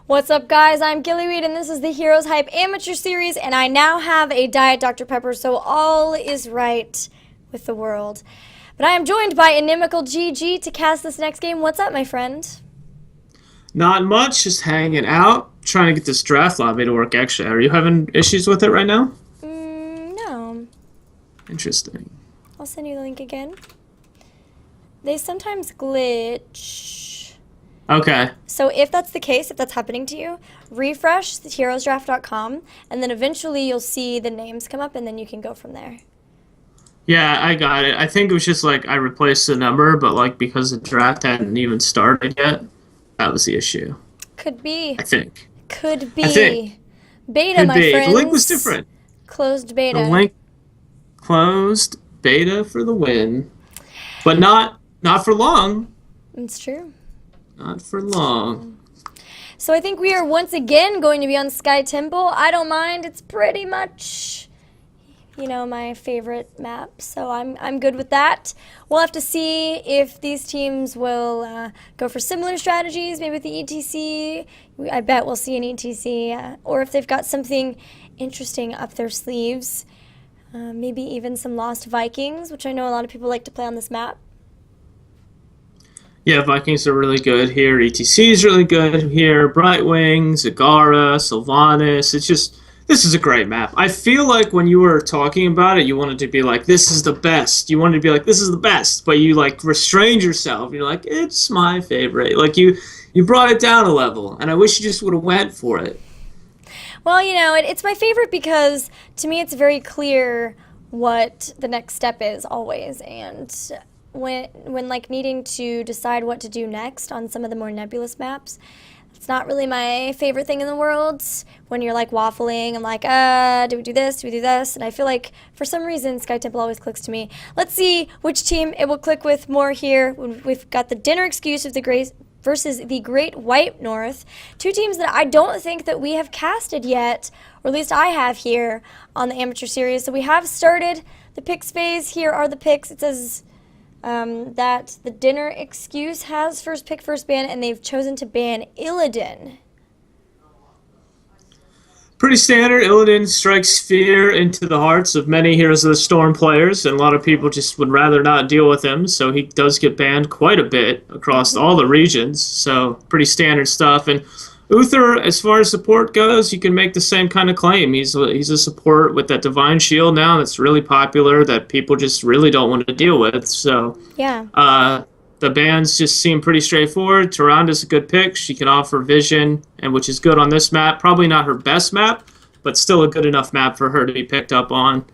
What's up, guys? I'm Gillyweed, and this is the Heroes Hype Amateur Series, and I now have a Diet Dr. Pepper, so all is right with the world. But I am joined by Inimical GG to cast this next game. What's up, my friend? Not much, just hanging out, trying to get this draft lobby to work. Actually, are you having issues with it right now? No. Interesting. I'll send you the link again. They sometimes glitch. Okay. So if that's the case, if that's happening to you, refresh the heroesdraft.com, and then eventually you'll see the names come up, and then you can go from there. Yeah, I got it. I think it was just like I replaced the number, but like because the draft hadn't even started yet, that was the issue. Could be. I think. Could be. I think. Beta, Could my be. friends. The link was different. Closed beta. The link closed beta for the win, but not for long. It's true. Not for long. So I think we are once again going to be on Sky Temple. I don't mind. It's pretty much, my favorite map. So I'm good with that. We'll have to see if these teams will go for similar strategies, maybe with the ETC. I bet we'll see an ETC. Or if they've got something interesting up their sleeves. Maybe even some Lost Vikings, which I know a lot of people like to play on this map. Yeah, Vikings are really good here. ETC is really good here. Brightwing, Zagara, Sylvanas. This is a great map. I feel like when you were talking about it, you wanted to be like, this is the best. You wanted to be like, this is the best. But you, restrained yourself. You're like, it's my favorite. You brought it down a level. And I wish you just would have went for it. Well, it's my favorite because, to me, it's very clear what the next step is always. And when needing to decide what to do next on some of the more nebulous maps, it's not really my favorite thing in the world. When you're waffling, I'm like, do we do this? Do we do this? And I feel like for some reason Sky Temple always clicks to me. Let's see which team it will click with more here. We've got the Dinner Excuse of the Grace versus the Great White North. Two teams that I don't think that we have casted yet, or at least I have here on the Amateur Series. So we have started the picks phase. Here are the picks. It says that the Dinner Excuse has first pick, first ban, and they've chosen to ban Illidan. Pretty standard. Illidan strikes fear into the hearts of many Heroes of the Storm players, and a lot of people just would rather not deal with him, so he does get banned quite a bit across all the regions, so pretty standard stuff. And Uther, as far as support goes, you can make the same kind of claim. He's a support with that Divine Shield now that's really popular that people just really don't want to deal with. So yeah, the bans just seem pretty straightforward. Tyranda's a good pick. She can offer vision, and which is good on this map. Probably not her best map, but still a good enough map for her to be picked up on.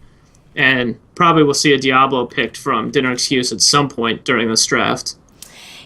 And probably we'll see a Diablo picked from Dinner Excuse at some point during this draft.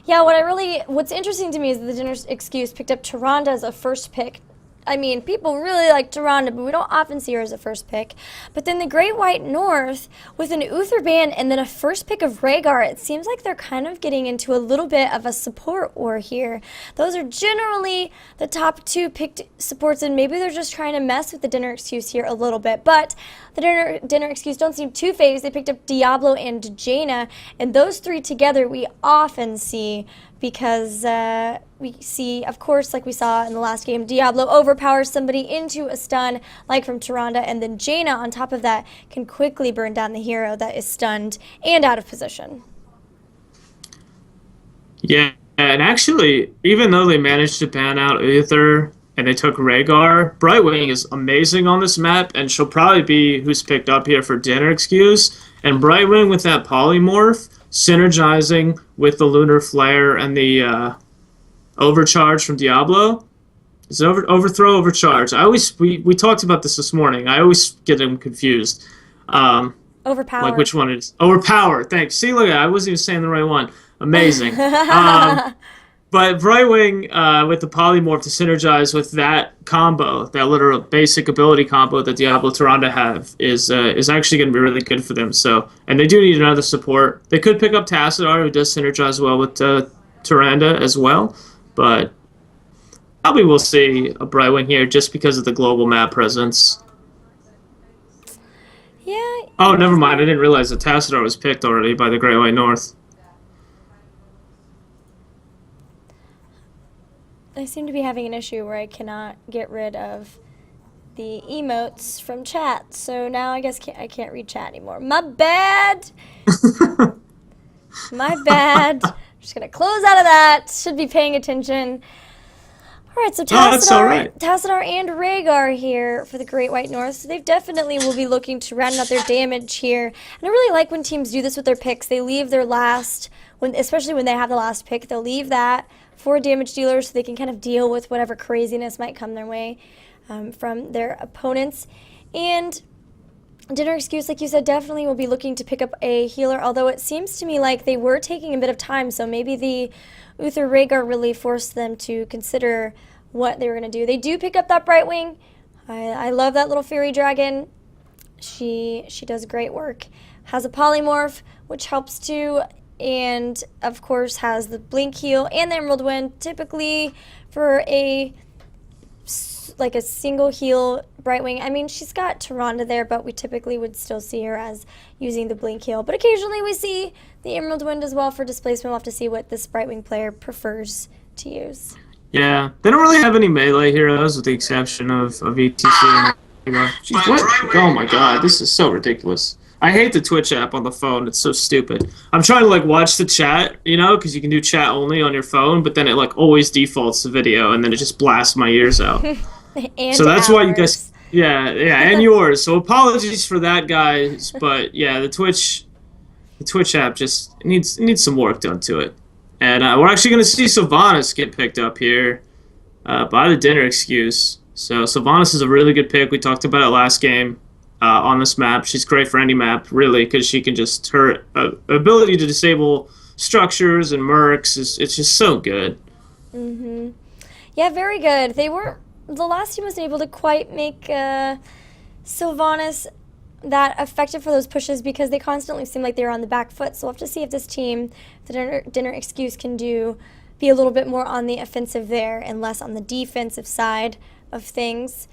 Yeah, what's interesting to me is that the Dinner Excuse picked up Tyrande as a first pick. I mean, people really like Tyrande, but we don't often see her as a first pick. But then the Great White North, with an Uther ban and then a first pick of Rhaegar, it seems like they're kind of getting into a little bit of a support war here. Those are generally the top two picked supports, and maybe they're just trying to mess with the Dinner Excuse here a little bit. But the Dinner Excuse don't seem too phased. They picked up Diablo and Jaina, and those three together we often see because we see, of course, like we saw in the last game, Diablo overpowers somebody into a stun, like from Tyrande, and then Jaina, on top of that, can quickly burn down the hero that is stunned and out of position. Yeah, and actually, even though they managed to ban out Uther and they took Rhaegar, Brightwing is amazing on this map, and she'll probably be who's picked up here for Dinner Excuse. And Brightwing with that polymorph, synergizing with the Lunar Flare and the Overcharge from Diablo. Is it Overthrow, Overcharge? We talked about this morning. I always get them confused. Overpower. Like which one it is? Overpower. Thanks. See, look, I wasn't even saying the right one. Amazing. But Brightwing with the polymorph to synergize with that combo, that literal basic ability combo that Diablo Tyrande have, is actually going to be really good for them. So, and they do need another support. They could pick up Tassadar, who does synergize well with Tyrande as well, but probably we'll see a Brightwing here just because of the global map presence. Yeah. Oh, never mind. I didn't realize that Tassadar was picked already by the Great White North. I seem to be having an issue where I cannot get rid of the emotes from chat. So now I guess I can't read chat anymore. My bad. My bad. I'm just going to close out of that. Should be paying attention. All right, so Tassadar and Rhaegar here for the Great White North. So they definitely will be looking to round out their damage here. And I really like when teams do this with their picks. They leave their last, especially when they have the last pick, they'll leave that for a damage dealer so they can kind of deal with whatever craziness might come their way from their opponents. And Dinner Excuse, like you said, definitely will be looking to pick up a healer, although it seems to me like they were taking a bit of time, so maybe the Uther Rhaegar really forced them to consider what they were going to do. They do pick up that Brightwing. I love that little fairy dragon. She does great work. Has a polymorph, which helps too, and of course has the blink heal and the Emerald Wind, typically for a single heal Brightwing. I mean, she's got Tyrande there, but we typically would still see her as using the blink heal. But occasionally we see the Emerald Wind as well for displacement. We'll have to see what this Brightwing player prefers to use. Yeah, they don't really have any melee heroes with the exception of ETC. Jeez, what? Oh my god, this is so ridiculous. I hate the Twitch app on the phone. It's so stupid. I'm trying to watch the chat, because you can do chat only on your phone, but then it always defaults to video, and then it just blasts my ears out. So that's why you guys, yeah, and yours. So apologies for that, guys. But yeah, the Twitch app just needs some work done to it. And we're actually going to see Sylvanas get picked up here by the Dinner Excuse. So Sylvanas is a really good pick. We talked about it last game on this map. She's great for any map, really, because she can her ability to disable structures and mercs it's just so good. Mm-hmm. Yeah, very good. The last team wasn't able to quite make Sylvanas that effective for those pushes because they constantly seem like they were on the back foot. So we'll have to see if this team, the Dinner Excuse, can be a little bit more on the offensive there and less on the defensive side of things.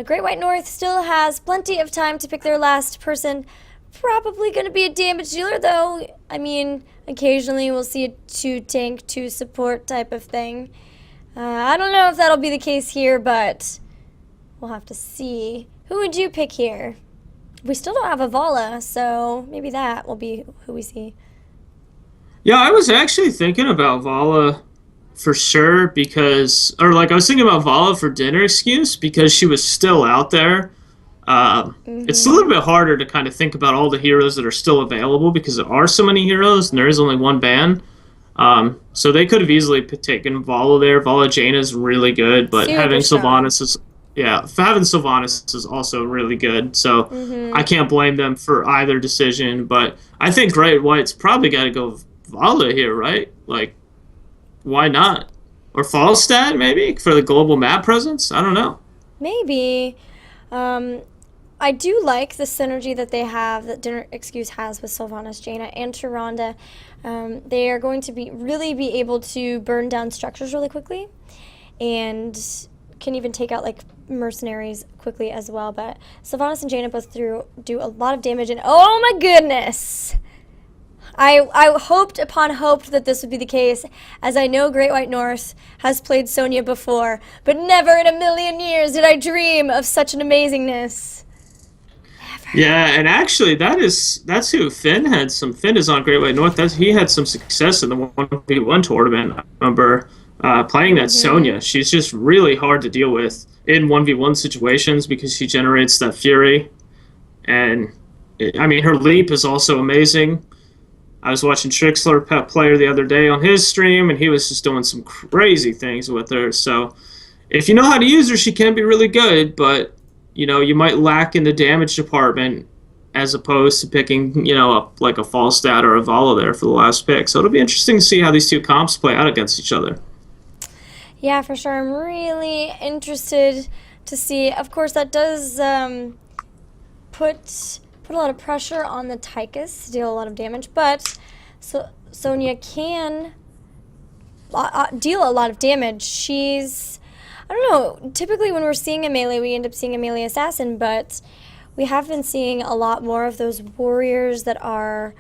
Great White North still has plenty of time to pick their last person. Probably going to be a damage dealer, though. I mean, occasionally we'll see a 2-tank, 2-support type of thing. I don't know if that'll be the case here, but we'll have to see. Who would you pick here? We still don't have a Vala, so maybe that will be who we see. Yeah, I was actually thinking about Vala for sure because, I was thinking about Vala for Dinner Excuse because she was still out there. It's a little bit harder to kind of think about all the heroes that are still available because there are so many heroes and there is only one ban. So they could have easily taken Vala there. Vala Jaina is really good, but having Sylvanas is also really good. So I can't blame them for either decision. But I think Great White's probably got to go Vala here, right? Why not? Or Falstad, maybe, for the global map presence? I don't know. Maybe. I do like the synergy that they have, that Dinner Excuse has with Sylvanas, Jaina, and Tyrande. They are going to really be able to burn down structures really quickly and can even take out mercenaries quickly as well. But Sylvanas and Jaina both do a lot of damage, and oh my goodness! I hoped that this would be the case, as I know Great White North has played Sonya before, but never in a million years did I dream of such an amazingness. Never. Yeah, and actually that's who Finn had some. Finn is on Great White North. He had some success in the 1v1 tournament. I remember playing that Sonya. She's just really hard to deal with in 1v1 situations because she generates that fury. And, her leap is also amazing. I was watching Trixler Pep Player the other day on his stream, and he was just doing some crazy things with her. So if you know how to use her, she can be really good, but, you might lack in the damage department as opposed to picking, a Falstad or a Vala there for the last pick. So it'll be interesting to see how these two comps play out against each other. Yeah, for sure. I'm really interested to see. Of course, that does put a lot of pressure on the Tychus to deal a lot of damage, but Sonya can deal a lot of damage. She's, I don't know, typically when we're seeing a melee, we end up seeing a melee assassin, but we have been seeing a lot more of those warriors that are,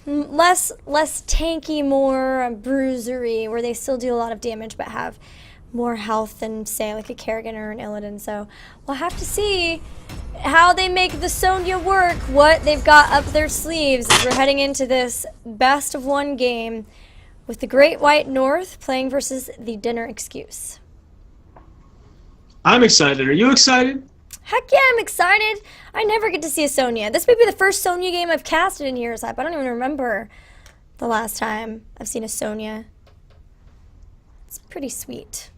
less tanky, more bruisery, where they still do a lot of damage but have more health than, say, like a Kerrigan or an Illidan. So we'll have to see how they make the Sonya work, what they've got up their sleeves as we're heading into this best of one game with the Great White North playing versus the Dinner Excuse. I'm excited. Are you excited? Heck yeah, I'm excited. I never get to see a Sonya. This may be the first Sonya game I've casted in HeroesHype. I don't even remember the last time I've seen a Sonya. It's pretty sweet.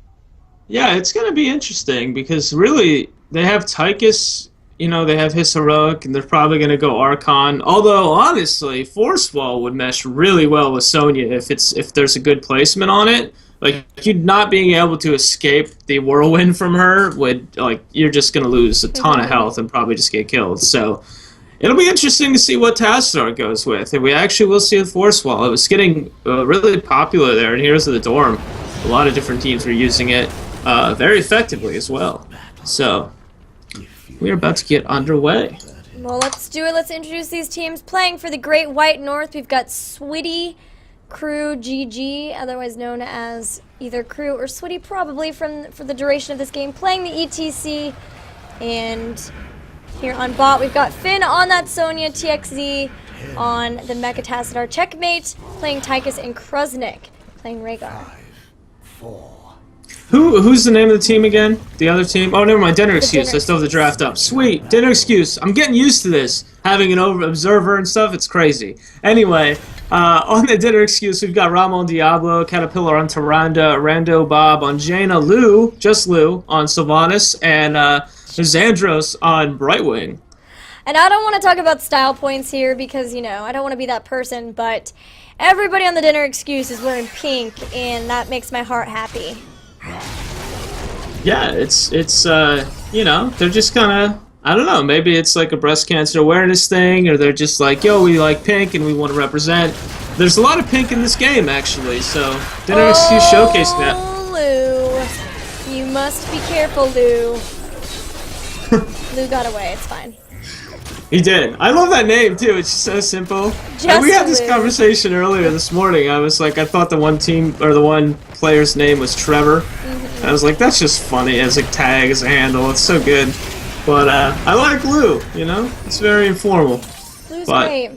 Yeah, it's going to be interesting because really they have Tychus, you know, they have his Heroic, and they're probably going to go Archon. Although, honestly, Force Wall would mesh really well with Sonya if there's a good placement on it. Like, you not being able to escape the whirlwind from her would, like, you're just going to lose a ton of health and probably just get killed. So it'll be interesting to see what Tassadar goes with. And we actually will see a Force Wall. It was getting really popular there in Heroes of the Dorm. A lot of different teams were using it very effectively as well. So we're about to get underway. Well, let's do it. Let's introduce these teams playing for the Great White North. We've got Switty Crew GG, otherwise known as either Crew or Switty, probably for the duration of this game, playing the ETC. And here on bot, we've got Finn on that Sonya, TXZ on the Mecha Tassadar, Checkmate, playing Tychus, and Kruznik playing Rhaegar. Who's the name of the team again? The other team? Oh, never mind. Dinner Excuse. Dinner I still have the draft up. Sweet. Dinner Excuse. I'm getting used to this. Having an observer and stuff, it's crazy. Anyway, on the Dinner Excuse, we've got Ramon Diablo, Caterpillar on Tyrande, Rando Bob on Jaina, Lou, just Lou, on Sylvanas, and Xandros on Brightwing. And I don't want to talk about style points here because, you know, I don't want to be that person, but everybody on the Dinner Excuse is wearing pink, and that makes my heart happy. Yeah, it's you know, they're just kind of, I don't know, maybe it's like a breast cancer awareness thing, or they're just like, yo, we like pink and we want to represent. There's a lot of pink in this game, actually, so Dinner Excuse showcasing that. Lou, you must be careful, Lou. Lou got away, it's fine. He did. I love that name, too. It's just so simple. And we had this conversation earlier this morning. I was like, I thought the one team, or the one player's name was Trevor. And I was like, that's just funny as a tag, as a handle. It's so good. But I like Lou, you know? It's very informal. Lou's great.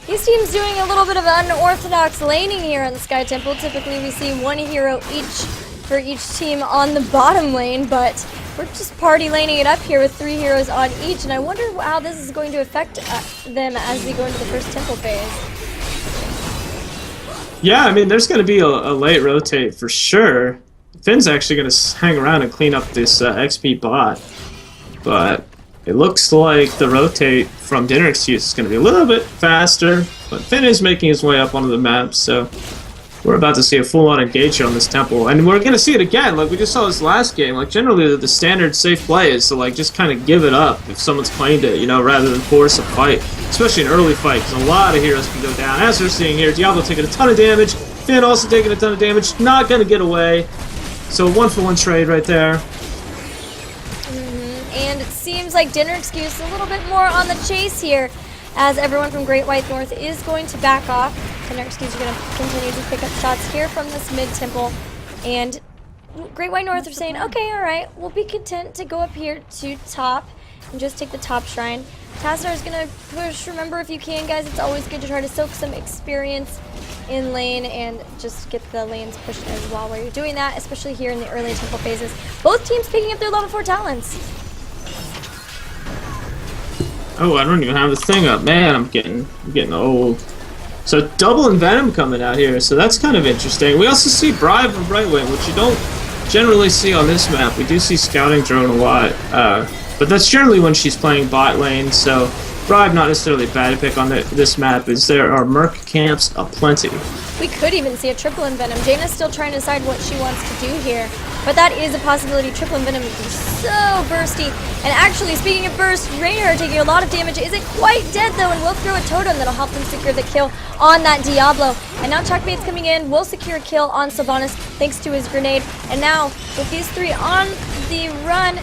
These teams doing a little bit of unorthodox laning here on the Sky Temple. Typically, we see one hero for each team on the bottom lane, but we're just party laning it up here with 3 heroes on each, and I wonder how this is going to affect them as we go into the first temple phase. Yeah, I mean, there's going to be a late rotate for sure. Finn's actually going to hang around and clean up this XP bot, but it looks like the rotate from Dinner Excuse is going to be a little bit faster, but Finn is making his way up onto the map, so we're about to see a full-on engage on this temple, and we're going to see it again. Like we just saw this last game. Like generally, the standard safe play is to like just kind of give it up if someone's claimed it, you know, rather than force a fight, especially an early fight, because a lot of heroes can go down. As we're seeing here, Diablo taking a ton of damage, Finn also taking a ton of damage, not going to get away. So a 1-for-1 trade right there. And it seems like Dinner Excuse a little bit more on the chase here, as everyone from Great White North is going to back off. Dinner Excuse are going to continue to pick up shots here from this mid-temple, and Great White North are saying, okay, alright, we'll be content to go up here to top and just take the top shrine. Tassadar is going to push. Remember, if you can, guys, it's always good to try to soak some experience in lane and just get the lanes pushed as well while you're doing that, especially here in the early temple phases. Both teams picking up their level 4 talents. Oh, I don't even have the thing up. Man, I'm getting old. So double Envenom coming out here, so that's kind of interesting. We also see Bribe from Brightwing, which you don't generally see on this map. We do see Scouting Drone a lot, but that's generally when she's playing bot lane, so Bribe not necessarily bad to pick on this map, as there are Merc camps aplenty. We could even see a triple Envenom. Jaina's still trying to decide what she wants to do here, but that is a possibility. Triple Envenom is so bursty. And actually, speaking of burst, Raynor taking a lot of damage, isn't quite dead though, and will throw a totem that'll help them secure the kill on that Diablo. And now Checkmate's coming in, will secure a kill on Sylvanas thanks to his grenade. And now, with these 3 on the run,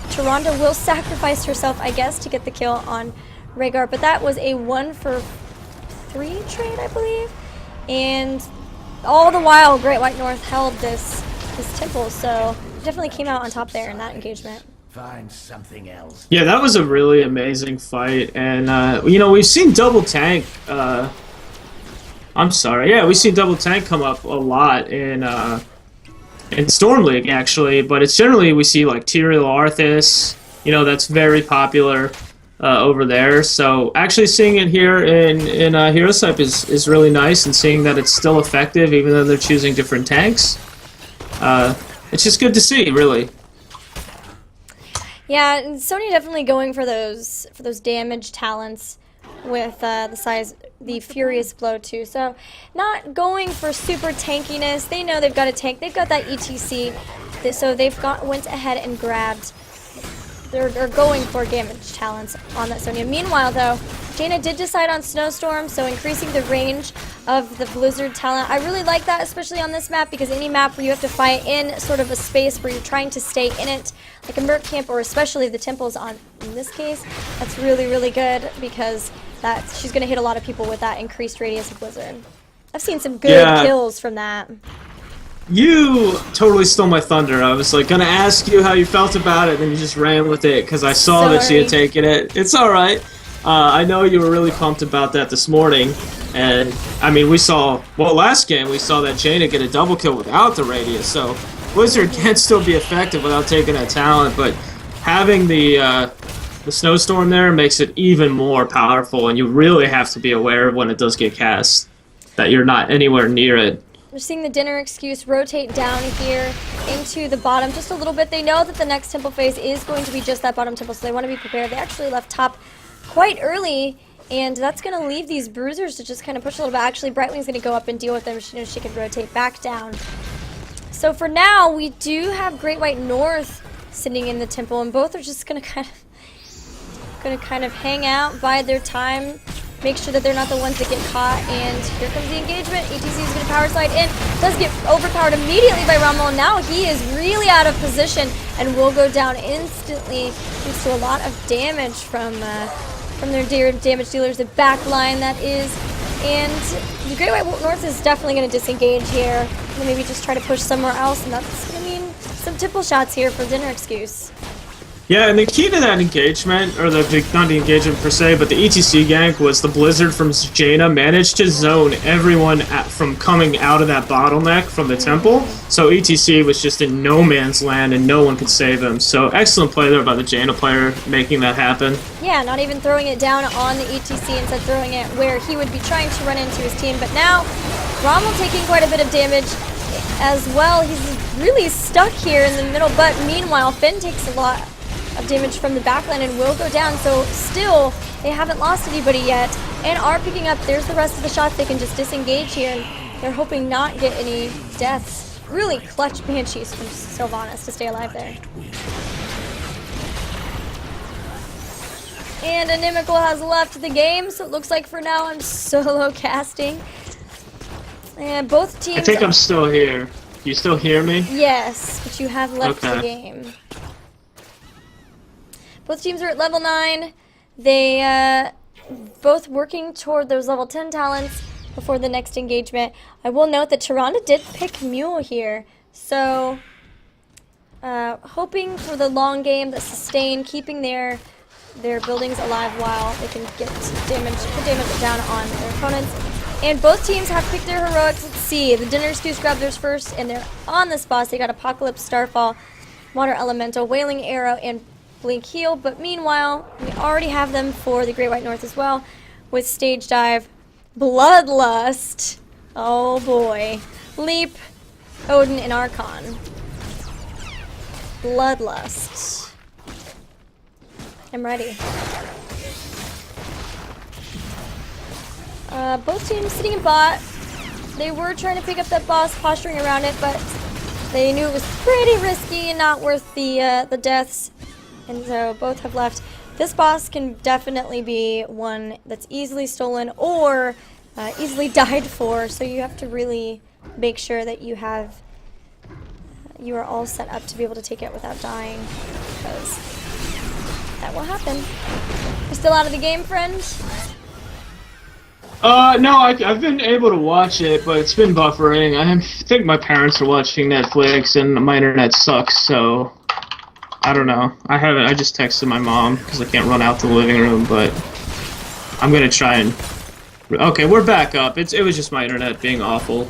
Tyrande will sacrifice herself, I guess, to get the kill on Rhaegar. But that was a 1-for-3 3 trade, I believe. And all the while, Great White North held this temple, so definitely came out on top there in that engagement. Find something else. Yeah, that was a really amazing fight, and you know, we've seen double tank. I'm sorry, yeah, we've seen double tank come up a lot in Storm League actually, but it's generally we see like Tyrael Arthas. You know, that's very popular over there. So actually seeing it here in HeroesHype is really nice, and seeing that it's still effective even though they're choosing different tanks. It's just good to see, really. Yeah, and Sony definitely going for those damage talents with the Furious Blow too. So not going for super tankiness. They know they've got a tank. They've got that ETC. So they've went ahead and grabbed. They're going for damage talents on that Sonya. Meanwhile, though, Jaina did decide on Snowstorm, so increasing the range of the Blizzard talent. I really like that, especially on this map, because any map where you have to fight in sort of a space where you're trying to stay in it, like a Merc camp, or especially the temples in this case, that's really, really good, because she's going to hit a lot of people with that increased radius of Blizzard. I've seen some good kills from that. You totally stole my thunder. I was like gonna ask you how you felt about it, and then you just ran with it because I saw that she had taken it. It's all right. I know you were really pumped about that this morning, and I mean last game we saw that Jaina get a double kill without the radius. So Blizzard can still be effective without taking that talent, but having the snowstorm there makes it even more powerful, and you really have to be aware of when it does get cast that you're not anywhere near it. We're seeing the dinner excuse rotate down here into the bottom just a little bit. They know that the next temple phase is going to be just that bottom temple, so they want to be prepared. They actually left top quite early, and that's going to leave these bruisers to just kind of push a little bit. Actually, Brightwing's going to go up and deal with them. She knows she can rotate back down. So for now, we do have Great White North sitting in the temple, and both are just going to kind of hang out, bide their time, make sure that they're not the ones that get caught. And here comes the engagement. ETC is going to power slide in. Does get overpowered immediately by Rommel. Now he is really out of position and will go down instantly. Thanks to a lot of damage from their damage dealers. The back line, that is. And the Great White North is definitely going to disengage here. And maybe just try to push somewhere else. And that's going to mean some tipple shots here for dinner excuse. Yeah, and the key to that engagement, or not the engagement per se, but the ETC gank was the Blizzard from Jaina managed to zone everyone from coming out of that bottleneck from the temple. So ETC was just in no man's land and no one could save him. So excellent play there by the Jaina player making that happen. Yeah, not even throwing it down on the ETC, instead throwing it where he would be trying to run into his team. But now, Rommel taking quite a bit of damage as well. He's really stuck here in the middle, but meanwhile, Finn takes a lot of damage from the backline and will go down. So still, they haven't lost anybody yet and are picking up. There's the rest of the shots. They can just disengage here, and they're hoping not get any deaths. Really clutch Banshees from Sylvanas to stay alive there. And Inimical has left the game, so it looks like for now I'm solo casting. And both teams... I think I'm still here. Do you still hear me? Yes, but you have left the game. Both teams are at level 9. They both working toward those level 10 talents before the next engagement. I will note that Tyrande did pick Mule here, so hoping for the long game, the sustain, keeping their buildings alive while they can get damage, put damage down on their opponents. And both teams have picked their heroics. Let's see, the Dinner Excuse grabbed theirs first, and they're on this boss. They got Apocalypse, Starfall, Water Elemental, Wailing Arrow, and Blink Heal. But meanwhile, we already have them for the Great White North as well, with Stage Dive, Bloodlust, oh boy, Leap, Odin, and Archon. Bloodlust. I'm ready. Both teams sitting in bot. They were trying to pick up that boss, posturing around it, but they knew it was pretty risky and not worth the deaths, and so both have left. This boss can definitely be one that's easily stolen or easily died for, so you have to really make sure that you are all set up to be able to take it without dying, because that will happen. You're still out of the game, friend? No, I've been able to watch it, but it's been buffering. I think my parents are watching Netflix, and my internet sucks, so I don't know. I haven't. I just texted my mom because I can't run out to the living room, but I'm gonna try and. Okay, we're back up. It was just my internet being awful,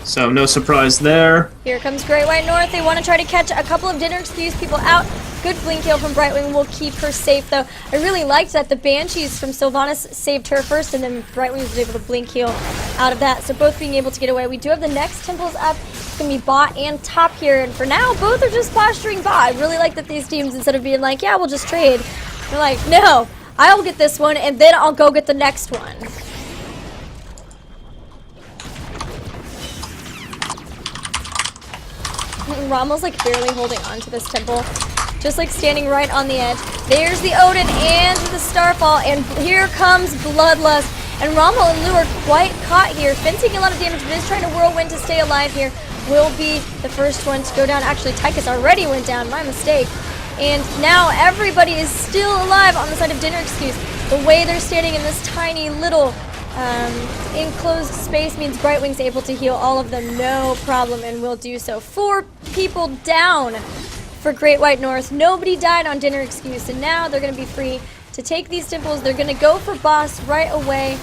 so no surprise there. Here comes Great White North. They want to try to catch a couple of dinner excuse people out. Good blink kill from Brightwing will keep her safe, though. I really liked that the Banshees from Sylvanas saved her first, and then Brightwing was able to blink heal out of that. So both being able to get away. We do have the next temples up. It's going to be bot and top here, and for now, both are just posturing bot. I really like that these teams, instead of being like, yeah, we'll just trade, they're like, no, I'll get this one, and then I'll go get the next one. Rommel's like barely holding on to this temple. Just like standing right on the edge. There's the Odin and the Starfall, and here comes Bloodlust. And Rommel and Lou are quite caught here, fencing a lot of damage, but is trying to whirlwind to stay alive here. Will be the first one to go down. Actually, Tychus already went down, my mistake. And now everybody is still alive on the side of Dinner Excuse. The way they're standing in this tiny little enclosed space means Brightwing's able to heal all of them, no problem, and will do so. 4 people down for Great White North. Nobody died on Dinner Excuse, and now they're going to be free to take these temples. They're going to go for boss right away.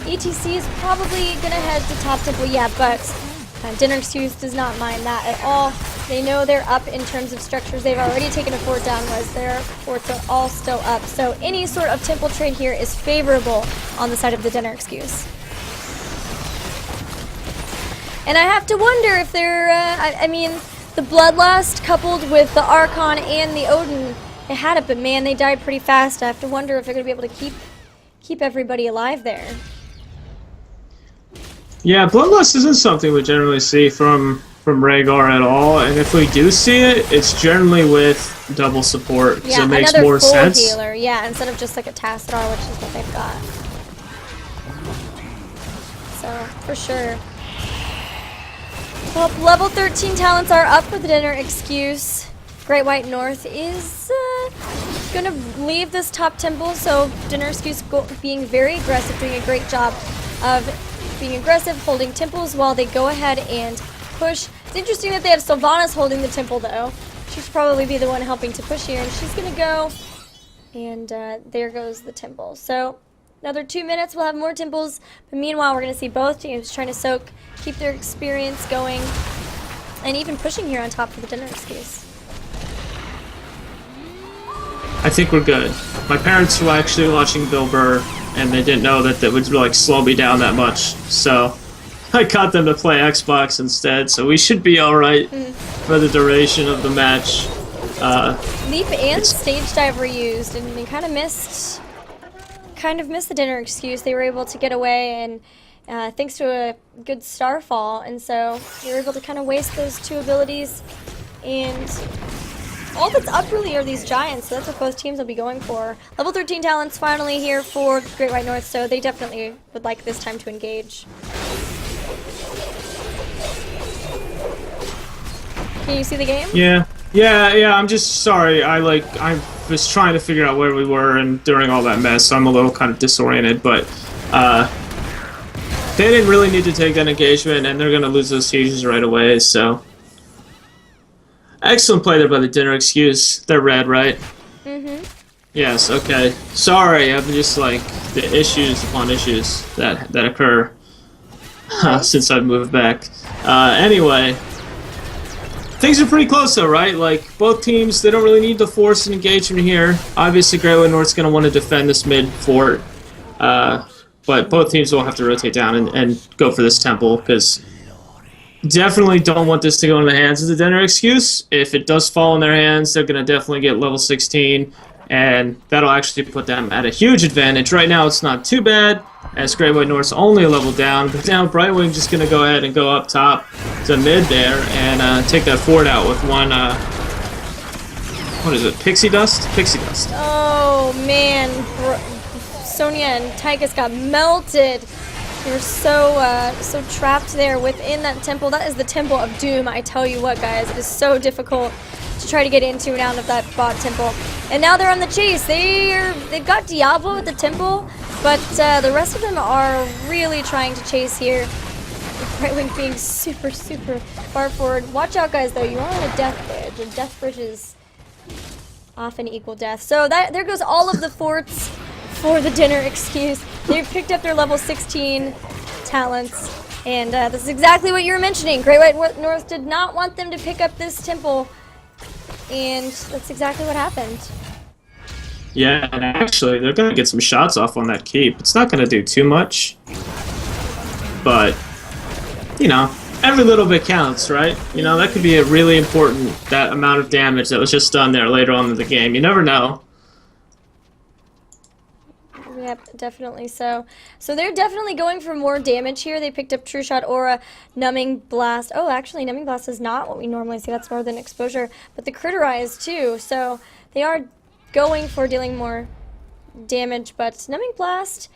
ETC is probably going to head to top temple, yeah, but Dinner Excuse does not mind that at all. They know they're up in terms of structures. They've already taken a fort down, whereas their forts are all still up. So any sort of temple trade here is favorable on the side of the Dinner Excuse. And I have to wonder if they're, I mean, the Bloodlust coupled with the Archon and the Odin, they had it, but man, they died pretty fast. I have to wonder if they're going to be able to keep everybody alive there. Yeah, Bloodlust isn't something we generally see from Rhaegar at all, and if we do see it, it's generally with double support, because it makes more sense. Another full healer, yeah, instead of just like a Tassadar, which is what they've got. So, for sure. Well, level 13 talents are up with the Dinner Excuse. Great White North is gonna leave this top temple, so Dinner Excuse being very aggressive, doing a great job of being aggressive, holding temples while they go ahead and push. It's interesting that they have Sylvanas holding the temple, though. She should probably be the one helping to push here, and she's gonna go, and there goes the temple. So another 2 minutes, we'll have more temples, but meanwhile, we're gonna see both teams trying to soak, keep their experience going, and even pushing here on top for the Dinner Excuse. I think we're good. My parents were actually watching Bill Burr, and they didn't know that would like slow me down that much, so I got them to play Xbox instead, so we should be alright for the duration of the match. Leap and Stage Dive were used, and they kind of missed the Dinner Excuse. They were able to get away, and thanks to a good Starfall, and so they were able to kind of waste those 2 abilities, and all that's up really are these giants, so that's what both teams will be going for. Level 13 talents finally here for Great White North, so they definitely would like this time to engage. Can you see the game? Yeah, I'm just sorry. I was trying to figure out where we were and during all that mess, so I'm a little kind of disoriented, but they didn't really need to take that engagement, and they're going to lose those sieges right away, so excellent play there by the Dinner Excuse. They're red, right? Mm-hmm. Yes, okay. Sorry, I'm just like the issues upon issues that occur since I've moved back. Anyway, things are pretty close though, right? Like, both teams, they don't really need to force an engagement here. Obviously, Great White North's going to want to defend this mid fort, but both teams will have to rotate down and go for this temple, because definitely don't want this to go in the hands of the Dinner Excuse. If it does fall in their hands, they're going to definitely get level 16, and that'll actually put them at a huge advantage. Right now, it's not too bad, as Great White North's only a level down, but now Brightwing just going to go ahead and go up top to mid there and take that fort out with one, what is it, Pixie Dust? Pixie Dust. Oh, man. Sonya and Tychus got melted. They were so trapped there within that temple. That is the Temple of Doom, I tell you what, guys. It is so difficult to try to get into and out of that bot temple. And now they're on the chase. They've got Diablo at the temple, but the rest of them are really trying to chase here. Right Wing being super, super far forward. Watch out, guys, though. You are on a death bridge, and death bridges often equal death. So there goes all of the forts for the dinner excuse. They've picked up their level 16 talents, and this is exactly what you were mentioning. Great White North did not want them to pick up this temple, and that's exactly what happened. Yeah, and actually, they're going to get some shots off on that keep. It's not going to do too much, but, you know, every little bit counts, right? You know, that could be a really important, that amount of damage that was just done there later on in the game. You never know. Yep, definitely so. So they're definitely going for more damage here. They picked up True Shot, Aura, Numbing Blast. Oh, actually, Numbing Blast is not what we normally see. That's more than Exposure. But the Criterize, too. So they are going for dealing more damage. But Numbing Blast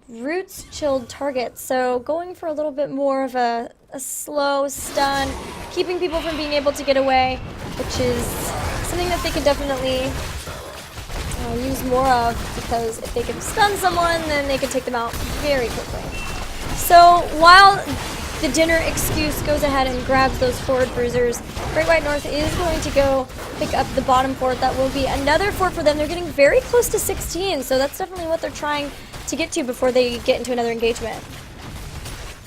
roots chilled targets. So going for a little bit more of a slow stun, keeping people from being able to get away, which is something that they can definitely use more of, because if they can stun someone, then they can take them out very quickly. So while the dinner excuse goes ahead and grabs those forward bruisers, Great White North is going to go pick up the bottom fort. That will be another fort for them. They're getting very close to 16, so that's definitely what they're trying to get to before they get into another engagement.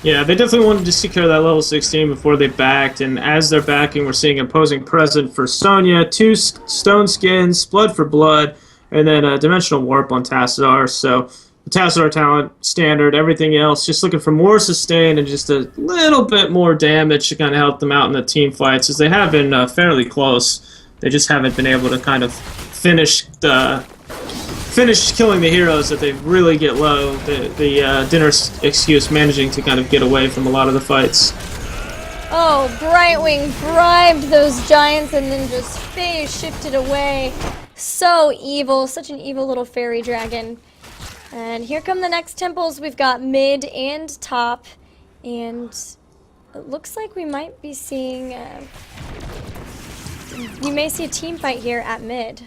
Yeah, they definitely wanted to secure that level 16 before they backed, and as they're backing, we're seeing opposing present for Sonya, 2 Stone Skins, Blood for Blood, and then a Dimensional Warp on Tassadar. So the Tassadar talent, standard, everything else, just looking for more sustain and just a little bit more damage to kind of help them out in the team fights, as they have been fairly close. They just haven't been able to kind of finish killing the heroes that they really get low. The dinner excuse managing to kind of get away from a lot of the fights. Oh, Brightwing bribed those giants and then just phase shifted away. So evil, such an evil little fairy dragon. And here come the next temples. We've got mid and top, and it looks like we might be seeing, we may see a team fight here at mid.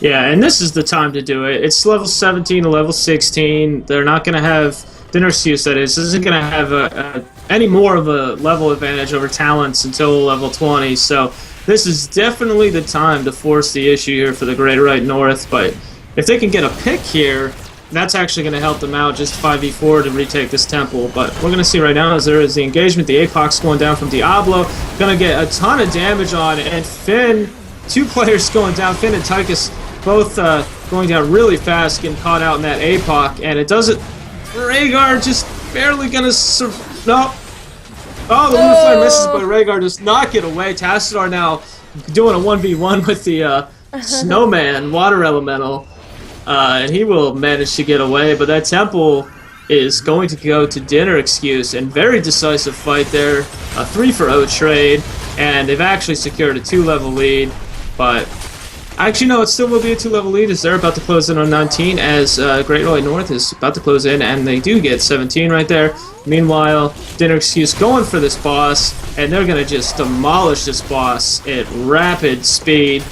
Yeah, and this is the time to do it. It's level 17 to level 16. They're not going to have dinner excuse, that is. This isn't going to have any more of a level advantage over talents until level 20. So this is definitely the time to force the issue here for the Greater Right North. But if they can get a pick here, that's actually going to help them out, just 5v4 to retake this temple. But we're going to see right now as there is the engagement. The Apoc's going down from Diablo. Going to get a ton of damage on it. And Finn, 2 players going down. Finn and Tychus both going down really fast, getting caught out in that APOC, and it doesn't. Rhaegar just barely gonna no. Oh, the Lunar Flare misses, but Rhaegar does not get away. Tassadar now doing a 1v1 with the Snowman, Water Elemental, and he will manage to get away, but that temple is going to go to dinner excuse, and very decisive fight there. A 3-for-0 trade, and they've actually secured a 2-level lead, but actually, no, it still will be a 2-level lead as they're about to close in on 19, as Great White North is about to close in, and they do get 17 right there. Meanwhile, Dinner Excuse going for this boss, and they're going to just demolish this boss at rapid speed,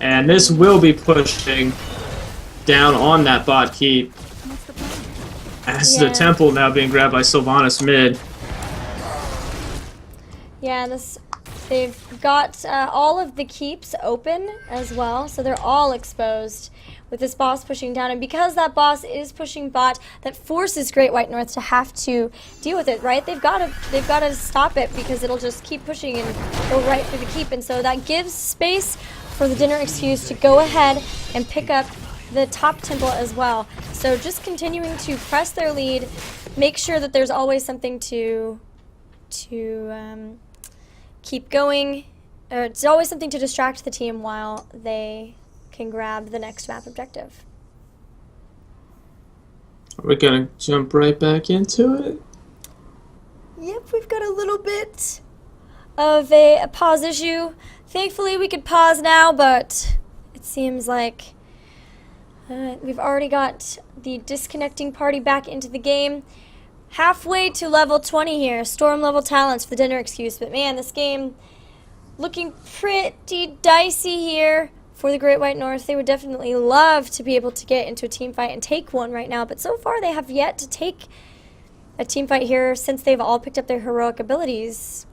and this will be pushing down on that bot keep, as the temple now being grabbed by Sylvanas mid. Yeah, they've got all of the keeps open as well, so they're all exposed with this boss pushing down. And because that boss is pushing bot, that forces Great White North to have to deal with it, right? They've got to stop it, because it'll just keep pushing and go right through the keep. And so that gives space for the Dinner Excuse to go ahead and pick up the top temple as well. So just continuing to press their lead, make sure that there's always something to keep going. It's always something to distract the team while they can grab the next map objective. We're gonna jump right back into it. Yep, we've got a little bit of a pause issue. Thankfully, we could pause now, but it seems like we've already got the disconnecting party back into the game. Halfway to level 20 here, Storm level talents for the Dinner Excuse, but man, this game looking pretty dicey here for the Great White North. They would definitely love to be able to get into a team fight and take one right now, but so far they have yet to take a team fight here since they've all picked up their heroic abilities.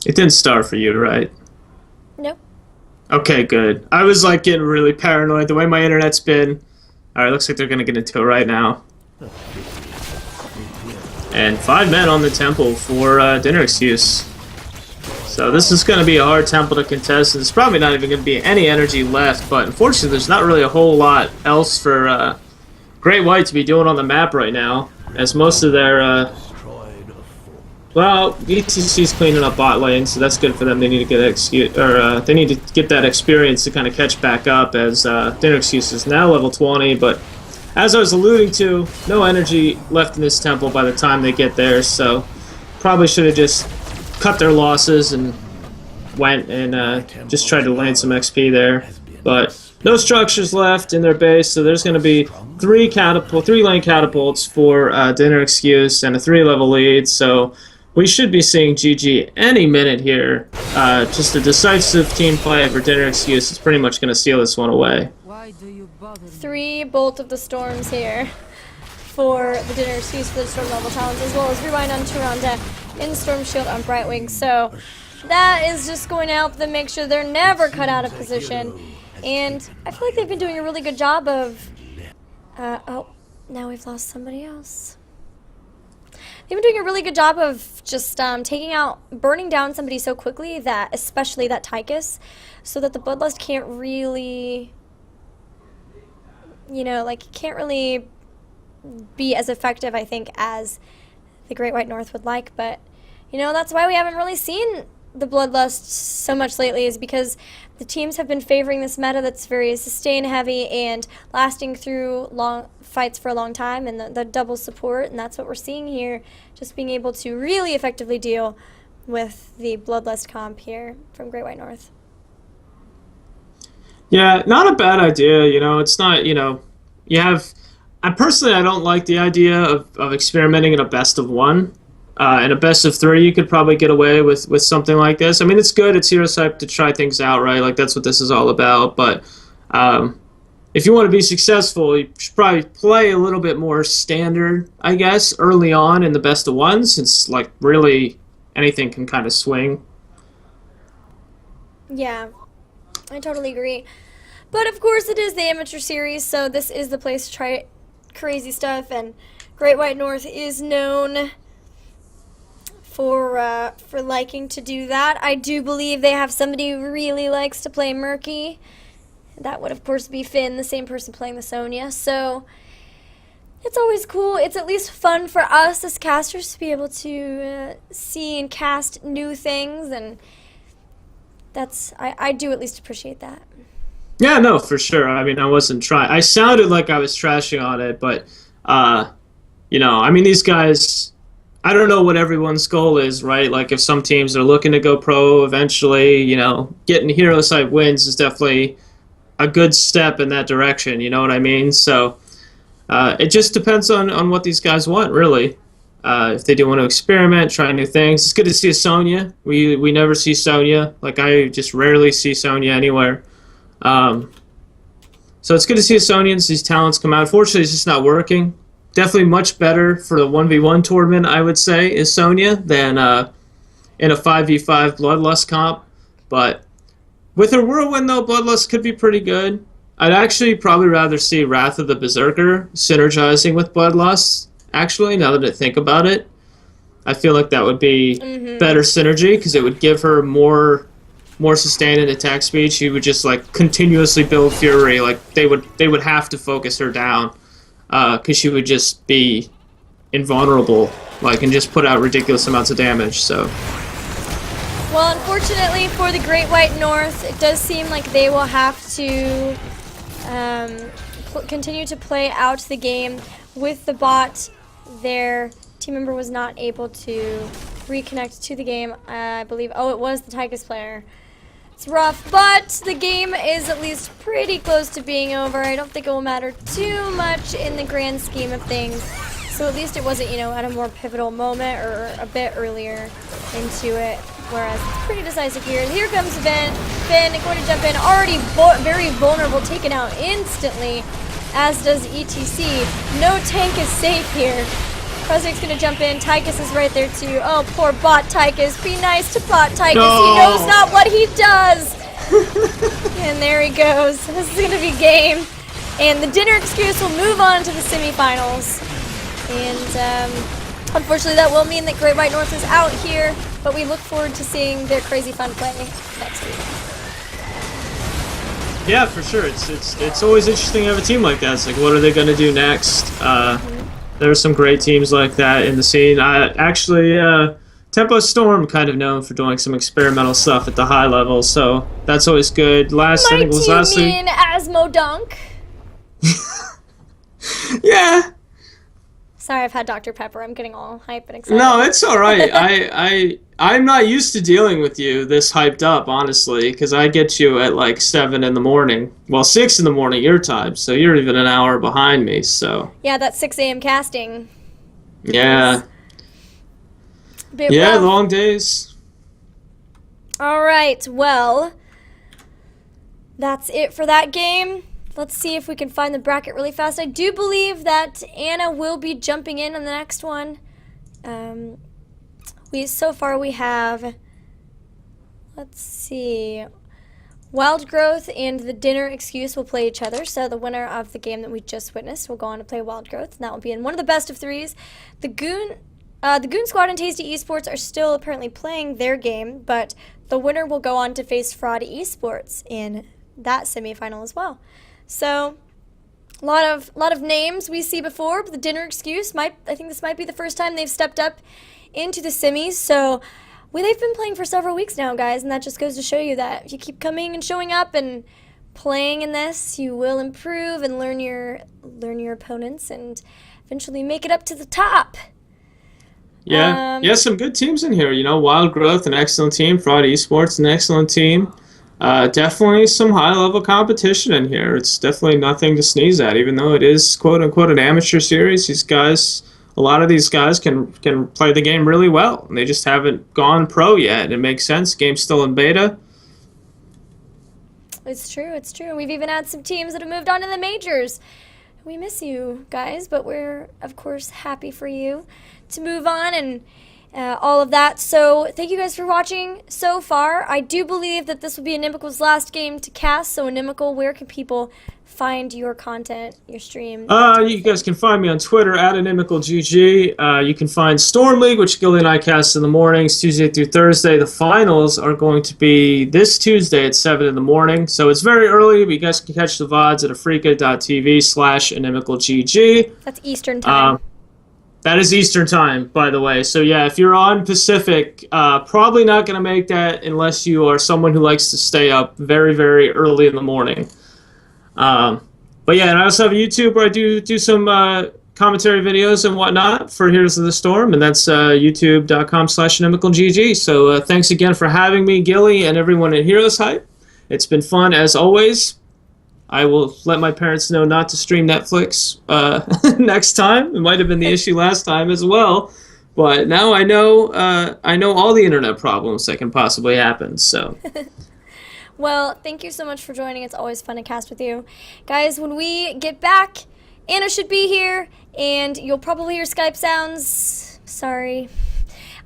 It didn't start for you, right? Nope. Okay, good. I was like getting really paranoid the way my internet's been. Alright, looks like they're gonna get into it right now. And 5 men on the temple for dinner excuse. So this is going to be a hard temple to contest. There's probably not even going to be any energy left, but unfortunately there's not really a whole lot else for Great White to be doing on the map right now, as most of their, well, ETC's cleaning up bot lane, so that's good for them. They need to get they need to get that experience to kind of catch back up, as dinner excuse is now level 20, but as I was alluding to, no energy left in this temple by the time they get there, so probably should have just cut their losses and went and just tried to land some XP there. But no structures left in their base, so there's going to be 3 lane catapults for dinner excuse and a 3-level lead, so we should be seeing GG any minute here. Just a decisive team fight for dinner excuse is pretty much going to seal this one away. 3 Bolt of the Storms here for the dinner excuse for the Storm level talents, as well as Rewind on Tyrande in Storm Shield on Brightwing. So that is just going to help them make sure they're never cut out of position. And I feel like they've been doing a really good job of... oh, now we've lost somebody else. They've been doing a really good job of just burning down somebody so quickly, that, especially that Tychus, so that the Bloodlust can't really... you know, like, can't really be as effective, I think, as the Great White North would like. But, you know, that's why we haven't really seen the Bloodlust so much lately, is because the teams have been favoring this meta that's very sustain heavy and lasting through long fights for a long time, and the double support, and that's what we're seeing here, just being able to really effectively deal with the Bloodlust comp here from Great White North. Yeah, not a bad idea, you know, it's not, you know, you have... I don't like the idea of experimenting in a best of 1. In a best of 3, you could probably get away with something like this. I mean, it's good, it's HeroesHype to try things out, right? Like, that's what this is all about, but if you want to be successful, you should probably play a little bit more standard, I guess, early on in the best of 1, since, like, really anything can kind of swing. Yeah. I totally agree. But of course it is the amateur series, so this is the place to try crazy stuff, and Great White North is known for liking to do that. I do believe they have somebody who really likes to play Murky. That would of course be Finn, the same person playing the Sonya, so it's always cool. It's at least fun for us as casters to be able to see and cast new things, and I do at least appreciate that. Yeah, no, for sure. I mean, I wasn't trying. I sounded like I was trashing on it, but, you know, I mean, these guys, I don't know what everyone's goal is, right? Like, if some teams are looking to go pro eventually, you know, getting HeroesHype wins is definitely a good step in that direction, you know what I mean? So, it just depends on what these guys want, really. If they do want to experiment, try new things. It's good to see a Sonya. We never see Sonya. Like, I just rarely see Sonya anywhere. So it's good to see a Sonya and these talents come out. Unfortunately, it's just not working. Definitely much better for the 1v1 tournament, I would say, is Sonya than in a 5v5 Bloodlust comp. But with her Whirlwind, though, Bloodlust could be pretty good. I'd actually probably rather see Wrath of the Berserker synergizing with Bloodlust, actually, now that I think about it. I feel like that would be better synergy, because it would give her more sustained and attack speed. She would just like continuously build fury. Like they would have to focus her down, because she would just be invulnerable, like, and just put out ridiculous amounts of damage. So, well, unfortunately for the Great White North, it does seem like they will have to continue to play out the game with the bot. Their team member was not able to reconnect to the game, I believe. Oh, it was the Tychus player. It's rough, but the game is at least pretty close to being over. I don't think it will matter too much in the grand scheme of things. So at least it wasn't, you know, at a more pivotal moment or a bit earlier into it. whereas it's pretty decisive here. Here comes Finn. Finn going to jump in, already very vulnerable, taken out instantly, as does ETC. No tank is safe here. Kruznik's going to jump in. Tychus is right there too. Oh, poor bot Tychus. Be nice to bot Tychus. No. He knows not what he does. And there he goes. This is going to be game. And the dinner excuse will move on to the semifinals. And unfortunately, that will mean that Great White North is out here. But we look forward to seeing their crazy fun play next week. Yeah, for sure. It's always interesting to have a team like that. It's like, what are they going to do next? There are some great teams like that in the scene. Tempo Storm kind of known for doing some experimental stuff at the high level, so that's always good. I think it was last week. Asmo Dunk. Yeah. Sorry, I've had Dr. Pepper. I'm getting all hype and excited. No, it's all right. I'm not used to dealing with you this hyped up, honestly, because I get you at like 7 in the morning. Well, 6 in the morning your time, so you're even an hour behind me. So yeah, that's 6 a.m. casting. Yeah. Bit Yeah, rough. long days. All right, well, that's it for that game. Let's see if we can find the bracket really fast. I do believe that Anna will be jumping in on the next one. So far we have, let's see, Wild Growth and the Dinner Excuse will play each other. So the winner of the game that we just witnessed will go on to play Wild Growth, and that will be in one of the best of 3s. The Goon Squad and Tasty Esports are still apparently playing their game, but the winner will go on to face Fraud Esports in that semifinal as well. So a lot of names we see before, but the Dinner Excuse I think this might be the first time they've stepped up into the semis. So they've been playing for several weeks now, guys, and that just goes to show you that if you keep coming and showing up and playing in this, you will improve and learn your opponents and eventually make it up to the top. Yeah, some good teams in here. You know, Wild Growth, an excellent team. Fraud Esports, an excellent team. Definitely some high-level competition in here. It's definitely nothing to sneeze at, even though it is quote-unquote an amateur series. A lot of these guys can play the game really well, and they just haven't gone pro yet. It makes sense. Game's still in beta. It's true. We've even had some teams that have moved on to the majors. We miss you guys, but we're, of course, happy for you to move on and all of that. So thank you guys for watching so far. I do believe that this will be Inimical's last game to cast. So Inimical, where can people find your content, your stream? You guys can find me on Twitter at InimicalGG. You can find Storm League, which Gilly and I cast in the mornings, Tuesday through Thursday. The finals are going to be this Tuesday at 7 in the morning. So it's very early, but you guys can catch the VODs at africa.tv/InimicalGG. That's Eastern time. That is Eastern time, by the way. So yeah, if you're on Pacific, probably not going to make that unless you are someone who likes to stay up very, very early in the morning. But yeah, and I also have a YouTube where I do some commentary videos and whatnot for Heroes of the Storm, and that's youtube.com/InimicalGG. So thanks again for having me, Gilly, and everyone at HeroesHype. It's been fun as always. I will let my parents know not to stream Netflix next time. It might have been the issue last time as well, but now I know all the internet problems that can possibly happen. So. Well, thank you so much for joining. It's always fun to cast with you. Guys, when we get back, Anna should be here, and you'll probably hear Skype sounds. Sorry.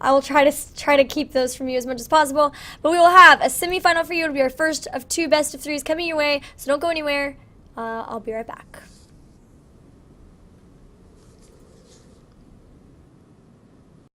I will try to keep those from you as much as possible. But we will have a semifinal for you. It'll be our first of 2 best of 3s coming your way, so don't go anywhere. I'll be right back.